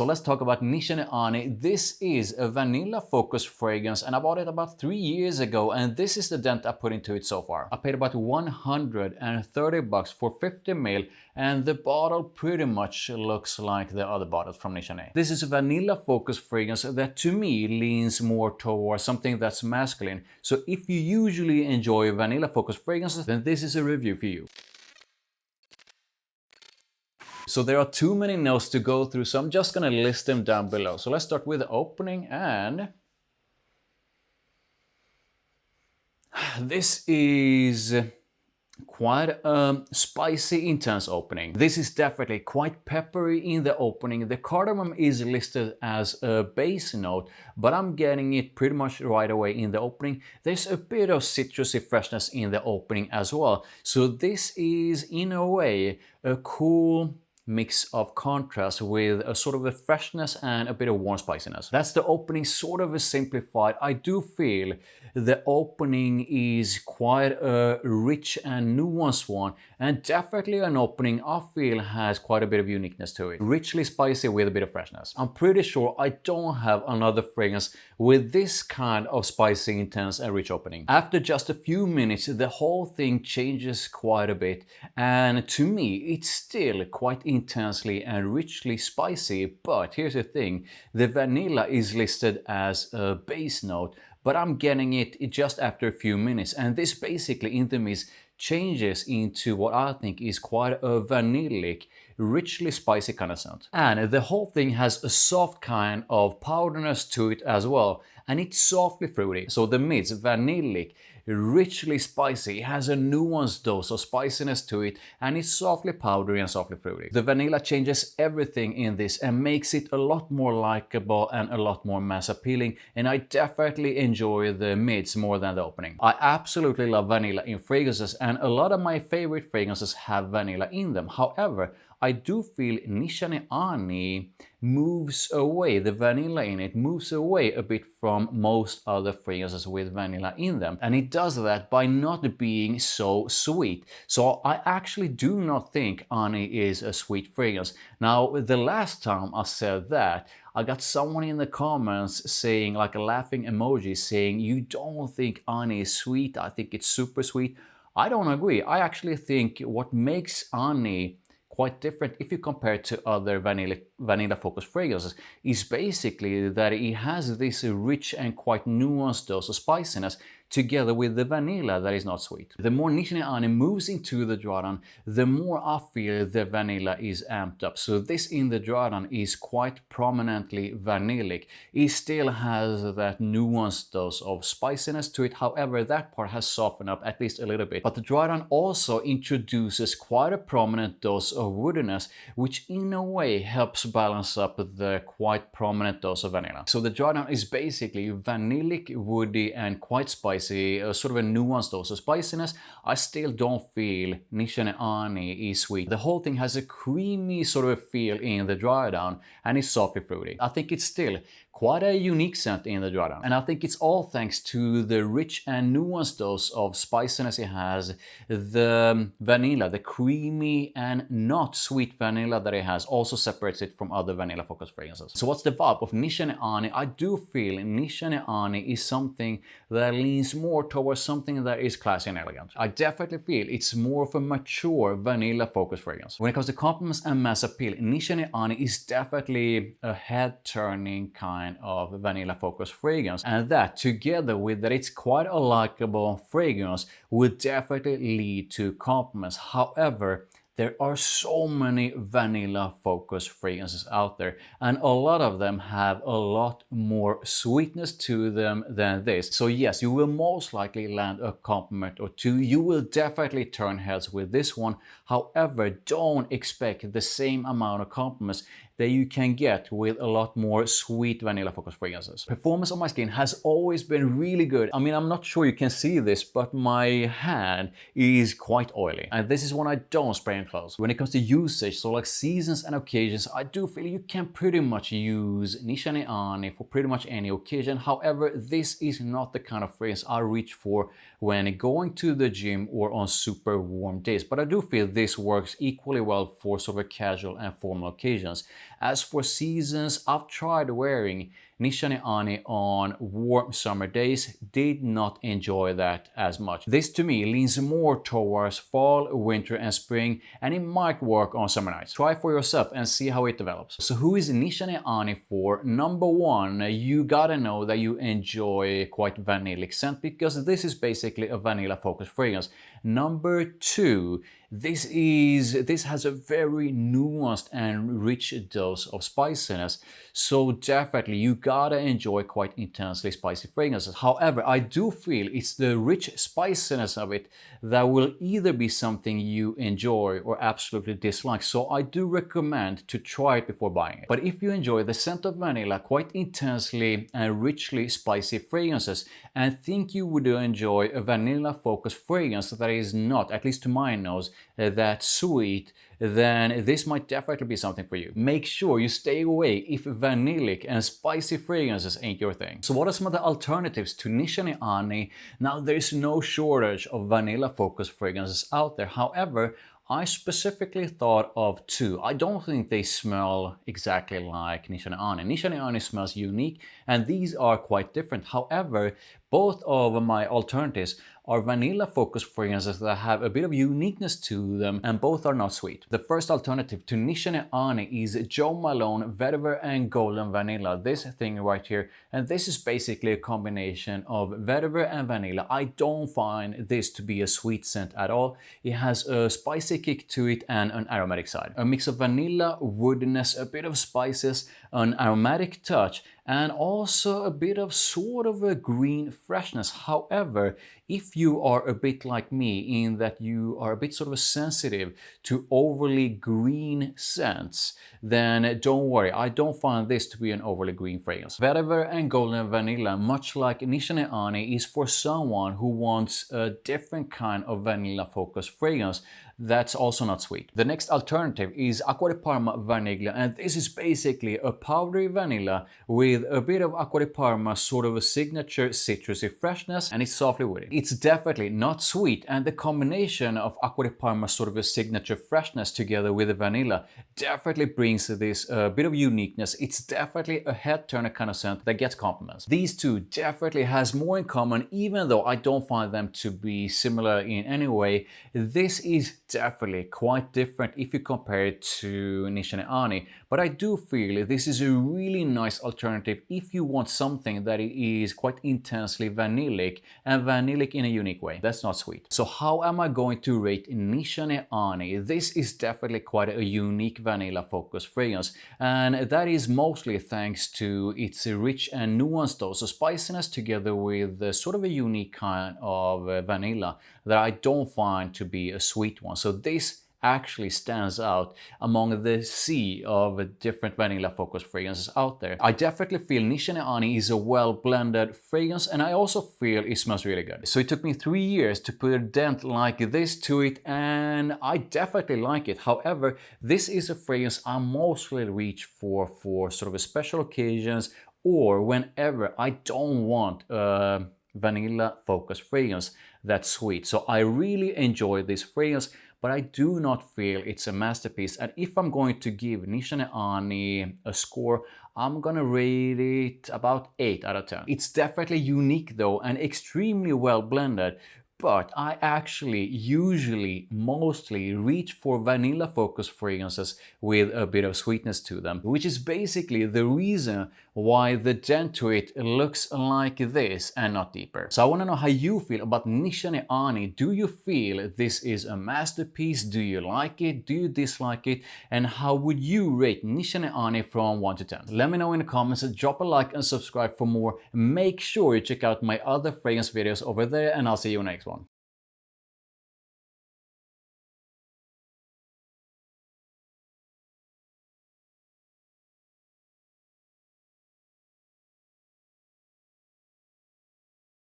So let's talk about Nishane Ani. This is a vanilla focused fragrance and I bought it about 3 years ago, and this is the dent I put into it so far. I paid about 130 bucks for 50 ml, and the bottle pretty much looks like the other bottles from Nishane. This is a vanilla focused fragrance that to me leans more towards something that's masculine. So if you usually enjoy vanilla focused fragrances, then this is a review for you. So there are too many notes to go through, so I'm just gonna list them down below. So let's start with the opening, and this is quite a spicy, intense opening. This is definitely quite peppery in the opening. The cardamom is listed as a base note, but I'm getting it pretty much right away in the opening. There's a bit of citrusy freshness in the opening as well. So this is in a way a cool mix of contrast with a sort of a freshness and a bit of warm spiciness. That's the opening, sort of a simplified. I do feel the opening is quite a rich and nuanced one, and definitely an opening I feel has quite a bit of uniqueness to it. Richly spicy with a bit of freshness. I'm pretty sure I don't have another fragrance with this kind of spicy, intense and rich opening. After just a few minutes, the whole thing changes quite a bit, and to me it's still quite intensely and richly spicy. But here's the thing, the vanilla is listed as a base note, but I'm getting it just after a few minutes, and this basically in the mist changes into what I think is quite a vanillic, richly spicy kind of scent. And the whole thing has a soft kind of powderiness to it as well, and it's softly fruity. So the mist, vanillic, richly spicy, it has a nuanced dose of spiciness to it, and it's softly powdery and softly fruity. The vanilla changes everything in this and makes it a lot more likable and a lot more mass appealing, and I definitely enjoy the mids more than the opening. I absolutely love vanilla in fragrances, and a lot of my favorite fragrances have vanilla in them. However, I do feel Nishane Ani moves away, the vanilla in it moves away a bit from most other fragrances with vanilla in them. And it does that by not being so sweet. So I actually do not think Ani is a sweet fragrance. Now, the last time I said that, I got someone in the comments saying, like a laughing emoji, saying, you don't think Ani is sweet, I think it's super sweet. I don't agree. I actually think what makes Ani quite different if you compare it to other vanilla focused fragrances is basically that it has this rich and quite nuanced dose of spiciness together with the vanilla that is not sweet. The more Nishane Ani moves into the drawdown, the more I feel the vanilla is amped up. So this in the drawdown is quite prominently vanillic. It still has that nuanced dose of spiciness to it. However, that part has softened up at least a little bit. But the drawdown also introduces quite a prominent dose of woodiness, which in a way helps balance up the quite prominent dose of vanilla. So the drawdown is basically vanillic, woody and quite spicy. Sort of a nuanced dose of spiciness. I still don't feel Nishane Ani is sweet. The whole thing has a creamy sort of feel in the drawdown, and it's softly fruity. I think it's still quite a unique scent in the drawdown, and I think it's all thanks to the rich and nuanced dose of spiciness it has. The vanilla, the creamy and not sweet vanilla that it has, also separates it from other vanilla focused fragrances. So what's the vibe of Nishane Ani? I do feel Nishane Ani is something that leans more towards something that is classy and elegant. I definitely feel it's more of a mature vanilla focused fragrance. When it comes to compliments and mass appeal, Nishane Ani is definitely a head-turning kind of vanilla focused fragrance, and that together with that it's quite a likable fragrance would definitely lead to compliments. However, there are so many vanilla focused fragrances out there, and a lot of them have a lot more sweetness to them than this. So yes, you will most likely land a compliment or two. You will definitely turn heads with this one. However, don't expect the same amount of compliments that you can get with a lot more sweet vanilla focused fragrances. Performance on my skin has always been really good. I mean, I'm not sure you can see this, but my hand is quite oily, and this is when I don't spray in clothes. When it comes to usage, so like seasons and occasions, I do feel you can pretty much use Nishane Ani for pretty much any occasion. However, this is not the kind of fragrance I reach for when going to the gym or on super warm days, but I do feel this works equally well for sort of casual and formal occasions. As for seasons, I've tried wearing Nishane Ani on warm summer days, did not enjoy that as much. This to me leans more towards fall, winter and spring, and it might work on summer nights. Try for yourself and see how it develops. So who is Nishane Ani for? Number one, you gotta know that you enjoy quite vanillic scent, because this is basically a vanilla focused fragrance. Number two, this has a very nuanced and rich dose of spiciness, so definitely you gotta enjoy quite intensely spicy fragrances. However, I do feel it's the rich spiciness of it that will either be something you enjoy or absolutely dislike, so I do recommend to try it before buying it. But if you enjoy the scent of vanilla, quite intensely and richly spicy fragrances, and think you would enjoy a vanilla focused fragrance that is not, at least to my nose, that sweet, then this might definitely be something for you. Make sure you stay away if vanillic and spicy fragrances ain't your thing. So what are some of the alternatives to Nishane Ani? Now, there's no shortage of vanilla focused fragrances out there. However, I specifically thought of two. I don't think they smell exactly like Nishane Ani. Nishane Ani smells unique, and these are quite different. However, both of my alternatives are vanilla focused fragrances that have a bit of uniqueness to them, and both are not sweet. The first alternative to Nishane Ani is Jo Malone Vetiver and Golden Vanilla, this thing right here, and this is basically a combination of vetiver and vanilla. I don't find this to be a sweet scent at all. It has a spicy kick to it and an aromatic side. A mix of vanilla, woodiness, a bit of spices, an aromatic touch, and also a bit of sort of a green freshness. However, if you are a bit like me in that you are a bit sort of sensitive to overly green scents, then don't worry, I don't find this to be an overly green fragrance. Vetiver and Golden Vanilla, much like Nishane Ani, is for someone who wants a different kind of vanilla focused fragrance that's also not sweet. The next alternative is Acqua di Parma Vaniglia, and this is basically a powdery vanilla with a bit of Acqua di Parma sort of a signature citrusy freshness, and it's softly woody. It's definitely not sweet, and the combination of Acqua di Parma sort of a signature freshness together with the vanilla definitely brings this bit of uniqueness. It's definitely a head turner kind of scent that gets compliments. These two definitely has more in common, even though I don't find them to be similar in any way. This is definitely quite different if you compare it to Nishane Ani, but I do feel this is a really nice alternative if you want something that is quite intensely vanillic, and vanillic in a unique way. That's not sweet. So how am I going to rate Nishane Ani? This is definitely quite a unique vanilla focused fragrance, and that is mostly thanks to its rich and nuanced dose of spiciness together with sort of a unique kind of vanilla that I don't find to be a sweet one. So this actually stands out among the sea of different vanilla focused fragrances out there. I definitely feel Nishane Ani is a well blended fragrance, and I also feel it smells really good. So it took me 3 years to put a dent like this to it, and I definitely like it. However, this is a fragrance I mostly reach for sort of a special occasions, or whenever I don't want a vanilla focused fragrance that's sweet. So I really enjoy this fragrance, but I do not feel it's a masterpiece. And if I'm going to give Nishane Ani a score, I'm gonna rate it about 8 out of 10. It's definitely unique though, and extremely well blended, but I actually usually mostly reach for vanilla focused fragrances with a bit of sweetness to them, which is basically the reason why the dent to it looks like this and not deeper. So I want to know how you feel about Nishane Ani. Do you feel this is a masterpiece? Do you like it? Do you dislike it? And how would you rate Nishane Ani from 1 to 10? Let me know in the comments, drop a like and subscribe for more. Make sure you check out my other fragrance videos over there, and I'll see you next one.